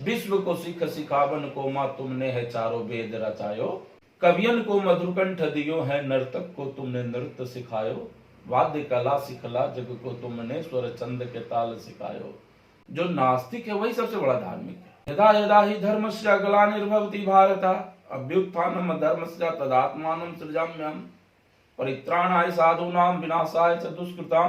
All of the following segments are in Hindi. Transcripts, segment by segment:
विश्व को सिख सिखावन को माँ तुमने है चारों वेद रचायो। कवियन को मधुरकंठ दियो है, नर्तक को तुमने नृत्य सिखायो। वाद्य कला सिखला जग को तुमने, स्वर चंद के ताल सिखायो। जो नास्तिक है वही सबसे बड़ा धार्मिक है। यदा यदा ही धर्मस्य ग्लानिर्भवति भारत, अभ्युत्थानम धर्मस्य तदात्मानं सृजाम्यहम्। परित्राणाय साधूनां विनाशाय च दुष्कृतां,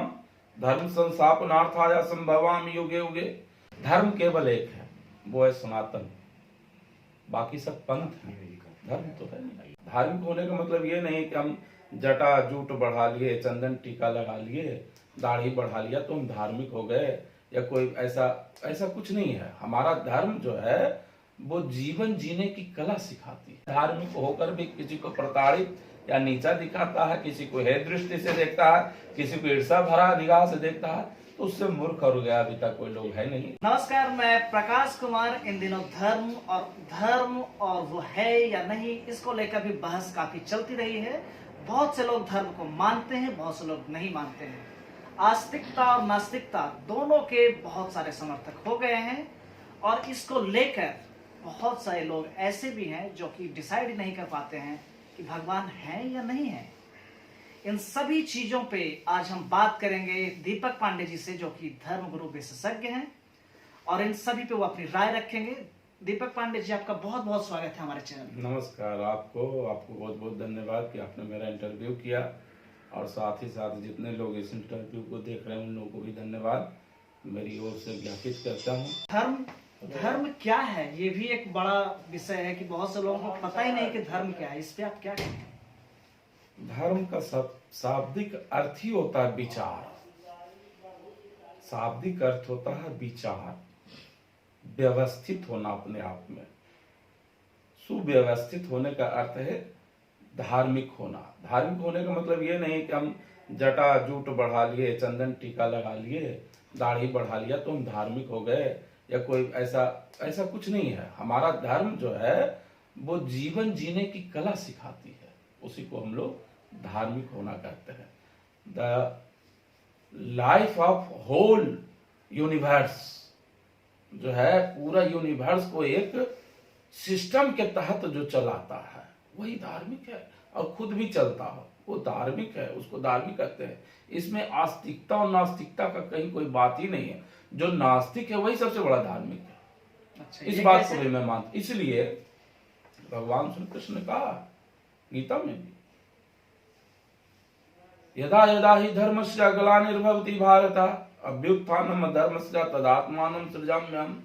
धर्म संस्थापनार्थाय संभवामि युगे युगे। धर्म केवल एक है, वो है सनातन, बाकी सब पंथ है, धर्म तो है नहीं। धार्मिक होने का मतलब ये नहीं कि हम जटा जूट बढ़ा लिए, चंदन टीका लगा लिए, दाढ़ी बढ़ा लिया तो हम धार्मिक हो गए, या कोई ऐसा कुछ नहीं है। हमारा धर्म जो है वो जीवन जीने की कला सिखाती है। धार्मिक होकर भी किसी को प्रताड़ित या नीचा दिखाता है, किसी को हे दृष्टि से देखता है, किसी को ईर्षा भरा निगाह से देखता है, तो उससे मूर्ख और गया अभी तक कोई लोग है नहीं। नमस्कार, मैं प्रकाश कुमार। इन दिनों धर्म और वो है या नहीं, इसको लेकर भी बहस काफी चलती रही है। बहुत से लोग धर्म को मानते हैं, बहुत से लोग नहीं मानते हैं। आस्तिकता और नास्तिकता दोनों के बहुत सारे समर्थक हो गए हैं, और इसको लेकर बहुत सारे लोग ऐसे भी हैं जो कि डिसाइड नहीं कर पाते हैं कि भगवान है या नहीं है। इन सभी चीजों पे आज हम बात करेंगे दीपक पांडे जी से, जो कि धर्म गुरु विशेषज्ञ हैं, और इन सभी पे वो अपनी राय रखेंगे। दीपक पांडे जी, आपका बहुत बहुत स्वागत है हमारे चैनल में। नमस्कार। आपको बहुत बहुत धन्यवाद कि आपने मेरा इंटरव्यू किया, और साथ ही साथ जितने लोग इस इंटरव्यू को देख रहे हैं उन लोगों को भी धन्यवाद मेरी ओर से ज्ञापित करता हूँ। धर्म क्या है, ये भी एक बड़ा विषय है कि बहुत से लोगों को पता ही नहीं कि धर्म क्या है। इस पे आप क्या कहेंगे? धर्म का शाब्दिक अर्थ ही होता है विचार। शाब्दिक अर्थ होता है विचार, व्यवस्थित होना अपने आप में। सुव्यवस्थित होने का अर्थ है धार्मिक होना। धार्मिक होने का मतलब ये नहीं कि हम जटा जूट बढ़ा लिए, चंदन टीका लगा लिए, दाढ़ी बढ़ा लिया तो हम धार्मिक हो गए, या कोई ऐसा कुछ नहीं है। हमारा धर्म जो है वो जीवन जीने की कला सिखाती है, उसी को हम लोग धार्मिक होना कहते हैं। The life of whole universe जो है, पूरा यूनिवर्स को एक सिस्टम के तहत जो चलाता है वही धार्मिक है, और खुद भी चलता हो वो धार्मिक है, उसको धार्मिक कहते हैं। इसमें आस्तिकता और नास्तिकता का कहीं कोई बात ही नहीं है। जो नास्तिक है वही सबसे बड़ा धार्मिक है। अच्छा, इस बात को भी मैं मानता। इसलिए भगवान श्री कृष्ण ने कहा गीता में भी, यदा यदा ही धर्मस्य ग्लानिर्भवति भारत, अभ्युत्थानम धर्मस्य तदात्मानं सृजाम्यहम्।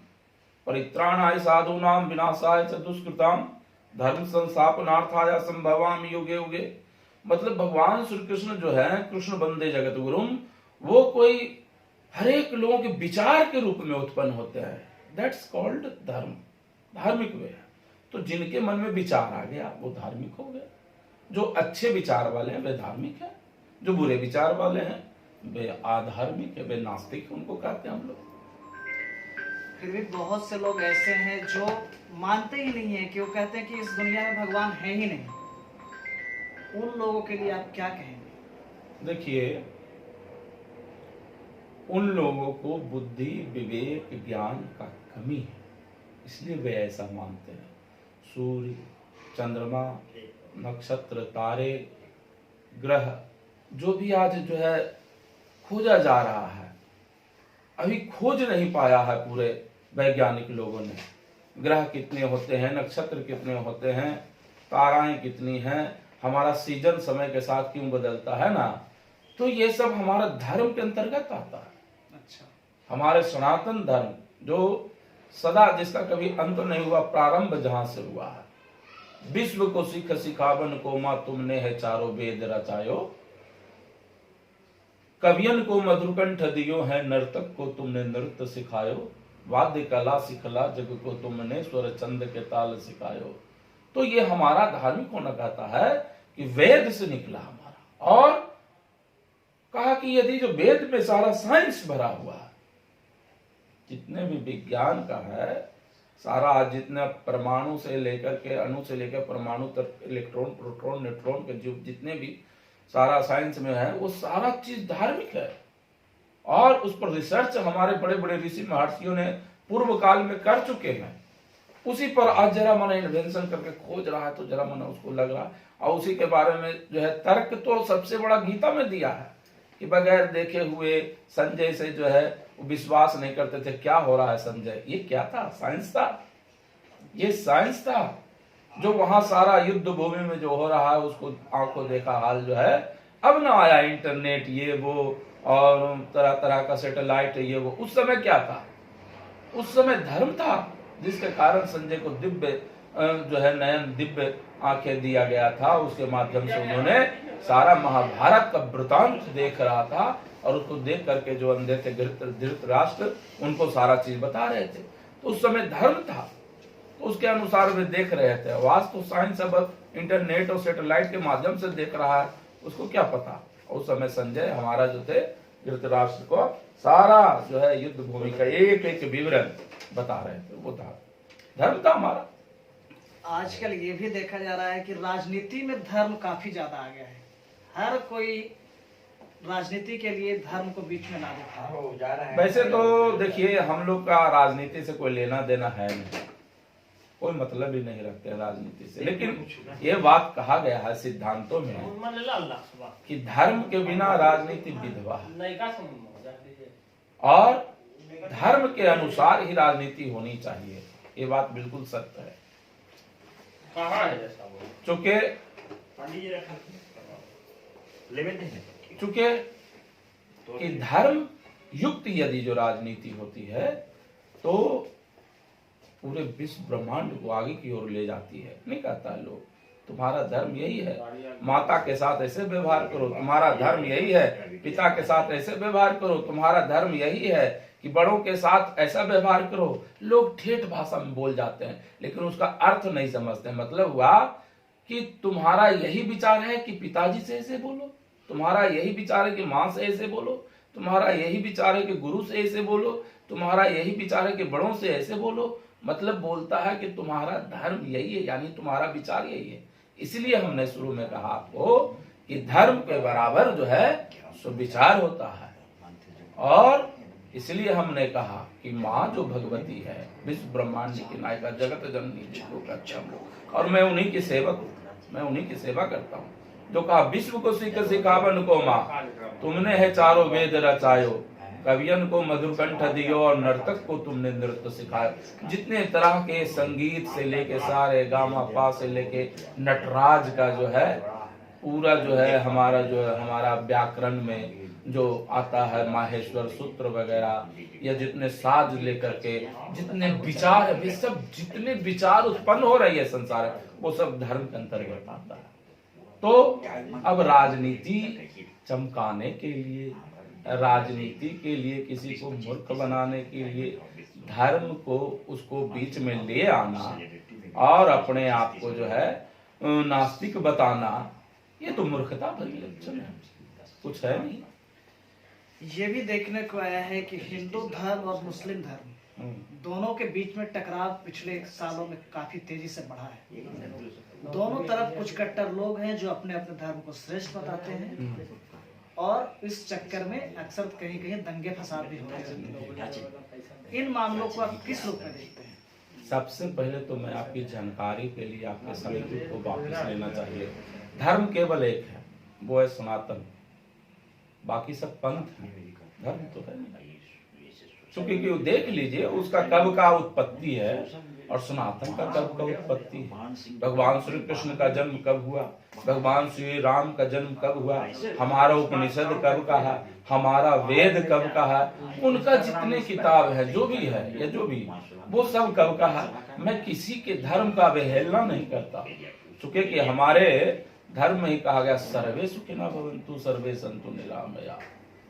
परित्राणाय साधूनां विनाशाय च दुष्कृतां, धर्म संस्थापनार्थाय संभवामि युगे युगे। मतलब भगवान श्री कृष्ण जो है, कृष्ण वंदे जगत गुरुम, वो कोई हर एक लोगों के विचार के रूप में उत्पन्न होते हैं। दैट्स कॉल्ड धर्म, धार्मिक वे है। तो जिनके मन में विचार आ गया वो धार्मिक हो गए। जो अच्छे विचार वाले हैं वे धार्मिक है, जो बुरे विचार वाले हैं वे अधार्मिक है, वे नास्तिक उनको कहते हैं हम लोग। फिर भी बहुत से लोग ऐसे हैं जो मानते ही नहीं है, कि वो कहते हैं कि इस दुनिया में भगवान है ही नहीं। उन लोगों के लिए आप क्या कहेंगे? देखिए, उन लोगों को बुद्धि, विवेक, ज्ञान का कमी है, इसलिए वे ऐसा मानते हैं। सूर्य, चंद्रमा, नक्षत्र, तारे, ग्रह जो भी आज जो है खोजा जा रहा है, अभी खोज नहीं पाया है पूरे वैज्ञानिक लोगों ने। ग्रह कितने होते हैं, नक्षत्र कितने होते हैं, ताराएं कितनी हैं, हमारा सीजन समय के साथ क्यों बदलता है ना, तो ये सब हमारा धर्म के अंतर्गत आता है। अच्छा, हमारे सनातन धर्म जो सदा, जिसका कभी अंत नहीं हुआ, प्रारंभ जहां से हुआ है। विश्व को सिख सिखावन को माँ तुमने है चारों वेद रचायो। कवियन को मधुरकंठ दियो है, नर्तक को तुमने नृत्य सिखायो। वाद्य कला सिखला जग को तुमने, स्वर चंद के ताल सिखायो। तो ये हमारा धार्मिक होना कहता है कि वेद से निकला हमारा, और कहा कि यदि जो वेद में सारा साइंस भरा हुआ है, जितने भी विज्ञान का है सारा, जितना परमाणु से लेकर के अणु से लेकर परमाणु तक, इलेक्ट्रॉन, प्रोटॉन, न्यूट्रॉन के जो जितने भी सारा साइंस में है, वो सारा चीज धार्मिक है। और उस पर रिसर्च हमारे बड़े बड़े ऋषि महर्षियों ने पूर्व काल में कर चुके हैं, उसी पर आज जरा मन इन्वेंशन करके खोज रहा है, तो जरा मन उसको लग रहा है। और उसी के बारे में जो है तर्क तो सबसे बड़ा गीता में दिया है कि बगैर देखे हुए संजय से जो है विश्वास नहीं करते थे। क्या हो रहा है संजय? ये क्या था? साइंस था। ये साइंस था। जो वहां सारा युद्ध भूमि में जो हो रहा है उसको आंखों देखा हाल जो है। अब ना आया इंटरनेट ये वो और तरह तरह का सैटेलाइट ये वो। उस समय क्या था? उस समय धर्म था, जिसके कारण संजय को दिव्य जो है नयन दिव्य आंखें दिया गया था। उसके माध्यम से उन्होंने सारा महाभारत का वृतांत देख रहा था और उसको देख करके जो अंधे थे धृतराष्ट्र उनको सारा चीज बता रहे थे। तो उस समय धर्म था, तो उसके अनुसार वे देख रहे थे। आज तो साइंस अब इंटरनेट और सैटेलाइट के माध्यम से देख रहा है, उसको क्या पता। उस समय संजय हमारा जो थे धृतराष्ट्र को सारा जो है युद्ध भूमि का एक एक विवरण बता रहे थे। वो था धर्म था हमारा। आजकल ये भी देखा जा रहा है कि राजनीति में धर्म काफी ज्यादा आ गया है। हर कोई राजनीति के लिए धर्म को बीच में ला देता है। वैसे तो देखिए, हम लोग का राजनीति से कोई लेना देना है नहीं, कोई मतलब ही नहीं रखते हैं राजनीति से। लेकिन ये बात कहा गया है सिद्धांतों में कि धर्म के बिना राजनीति विधवा है और धर्म के अनुसार ही राजनीति होनी चाहिए। ये बात बिल्कुल सत्य है। चूंकि कि धर्म युक्त यदि जो राजनीति होती है तो पूरे विश्व ब्रह्मांड को आगे की ओर ले जाती है। नहीं कहता है लोग तुम्हारा धर्म यही है, माता के साथ ऐसे व्यवहार करो, तुम्हारा धर्म यही है, पिता के साथ ऐसे व्यवहार करो, तुम्हारा धर्म यही है कि बड़ों के साथ ऐसा व्यवहार करो। लोग ठेठ भाषा में बोल जाते हैं लेकिन उसका अर्थ नहीं समझते। मतलब हुआ कि तुम्हारा यही विचार है कि पिताजी से ऐसे बोलो, तुम्हारा यही विचार है कि माँ से ऐसे बोलो, तुम्हारा यही विचार है कि गुरु से ऐसे बोलो, तुम्हारा यही विचार है कि बड़ों से ऐसे बोलो। मतलब बोलता है कि तुम्हारा धर्म यही है, यानी तुम्हारा विचार यही है। इसलिए हमने शुरू में कहा आपको कि धर्म के बराबर जो है सो विचार होता है। और इसलिए हमने कहा कि माँ जो भगवती है, विश्व ब्रह्मांड की नायिका, जगत जननी जिसको कहते हैं हम लोग, और मैं उन्हीं की सेवक हूँ, मैं उन्हीं की सेवा करता हूँ। जो कहा विश्व को सीख सिखावन को माँ, तुमने है चारों वेद रचायो, कवियन को मधुर कंठ दियो और नर्तक को तुमने नृत्य सिखाया। जितने तरह के संगीत से लेके सारे गामा पा से लेके नटराज का जो है पूरा जो है हमारा व्याकरण में जो आता है माहेश्वर सूत्र वगैरह, या जितने साज लेकर के जितने विचार है, वे सब जितने विचार उत्पन्न हो रही है संसार में, वो सब धर्म के अंतर्गत आता है। तो अब राजनीति चमकाने के लिए, राजनीति के लिए, किसी को मूर्ख बनाने के लिए धर्म को उसको बीच में ले आना और अपने आप को जो है नास्तिक बताना, ये तो मूर्खता भरी लक्षण है, कुछ है नहीं। ये भी देखने को आया है कि हिंदू धर्म और मुस्लिम धर्म दोनों के बीच में टकराव पिछले सालों में काफी तेजी से बढ़ा है। दोनों तरफ कुछ कट्टर लोग हैं जो अपने अपने धर्म को श्रेष्ठ बताते हैं और इस चक्कर में अक्सर कहीं कहीं दंगे फसाद भी होते हैं। इन मामलों को आप किस रूप में देखते हैं? सबसे पहले तो मैं आपकी जानकारी के लिए आपके सभी को वापस लेना चाहिए। धर्म केवल एक है, वो है सनातन, बाकी सब पंथ है, धर्म तो है नहीं। क्योंकि देख लीजिए उसका कब का उत्पत्ति है और सनातन का कब का उत्पत्ति है। भगवान श्री कृष्ण का जन्म कब हुआ, भगवान श्री राम का जन्म कब हुआ, हमारा उपनिषद कब का है, हमारा वेद कब का है, उनका जितने किताब है जो भी है या जो भी वो सब कब का है। मैं किसी के धर्म का अवहेलना नहीं करता, चूंकि कि हमारे धर्म में ही कहा गया सर्वे सुखिनः भवन्तु सर्वे सन्तु निरामया,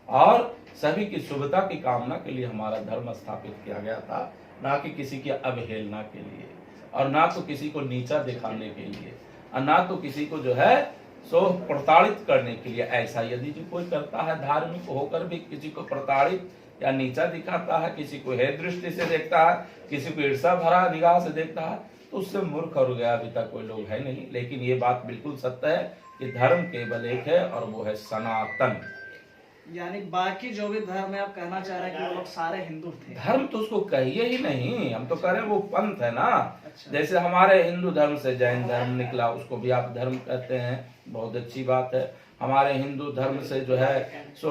और सभी की शुभता की कामना के लिए हमारा धर्म स्थापित किया गया था, ना कि किसी की अवहेलना के लिए और ना तो किसी को नीचा दिखाने के लिए और ना तो किसी को जो है सो प्रताड़ित करने के लिए। ऐसा यदि जो कोई करता है धार्मिक होकर भी किसी को प्रताड़ित या नीचा दिखाता है, किसी को हे दृष्टि से देखता है, किसी को ईर्षा भरा निगाह से देखता है, तो उससे मूर्ख और गया अभी तक कोई लोग है नहीं। लेकिन ये बात बिल्कुल सत्य है कि धर्म केवल एक है और वो है सनातन। यानी बाकी जो भी धर्म है, आप कहना चाह रहे हैं कि वो लोग सारे हिंदू थे। धर्म तो उसको कहिए ही नहीं, हम तो कह रहे हैं वो पंथ है ना। अच्छा। जैसे हमारे हिंदू धर्म से जैन धर्म निकला, उसको भी आप धर्म कहते हैं, बहुत अच्छी बात है। हमारे हिंदू धर्म से जो है सो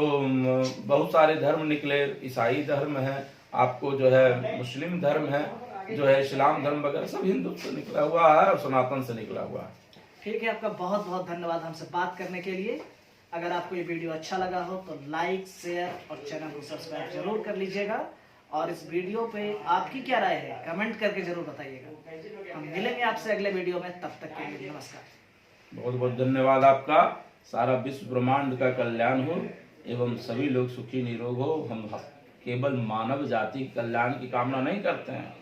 बहुत सारे धर्म निकले, ईसाई धर्म है, आपको जो है मुस्लिम धर्म है, जो है इस्लाम धर्म वगैरह, सब हिंदू से निकला हुआ है और सनातन से निकला हुआ है। ठीक है, आपका बहुत बहुत धन्यवाद हमसे बात करने के लिए। अगर आपको ये वीडियो अच्छा लगा हो तो लाइक, शेयर और चैनल को सब्सक्राइब जरूर कर लीजिएगा। और इस वीडियो पे आपकी क्या राय है कमेंट करके जरूर बताइएगा। हम मिलेंगे आपसे अगले वीडियो में, तब तक के लिए नमस्कार। बहुत बहुत धन्यवाद आपका। सारा विश्व ब्रह्मांड का कल्याण हो एवं सभी लोग सुखी निरोग हो। हम केवल मानव जाति के कल्याण की कामना नहीं करते हैं,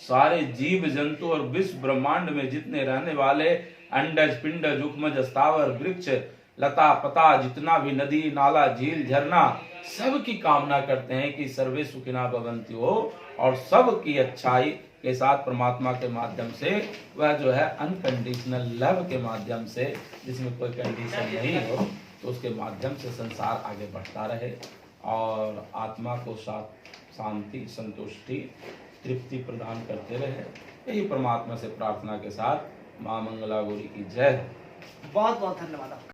सारे जीव जंतु और विश्व ब्रह्मांड में जितने रहने वाले अंडज पिंडज उपमज स्थावर वृक्ष लता पता, जितना भी नदी नाला झील झरना, सब की कामना करते हैं कि सर्वे सुखिना भवन्तु हो, और सब की अच्छाई के साथ परमात्मा के माध्यम से, वह जो है अनकंडीशनल लव के माध्यम से, जिसमें कोई कंडीशन नहीं हो, तो उसके माध्यम से संसार आगे बढ़ता रहे और आत्मा को शांति, संतुष्टि, तृप्ति प्रदान करते रहे। यही परमात्मा से प्रार्थना के साथ मां मंगला गौरी की जय। बहुत बहुत धन्यवाद आपका।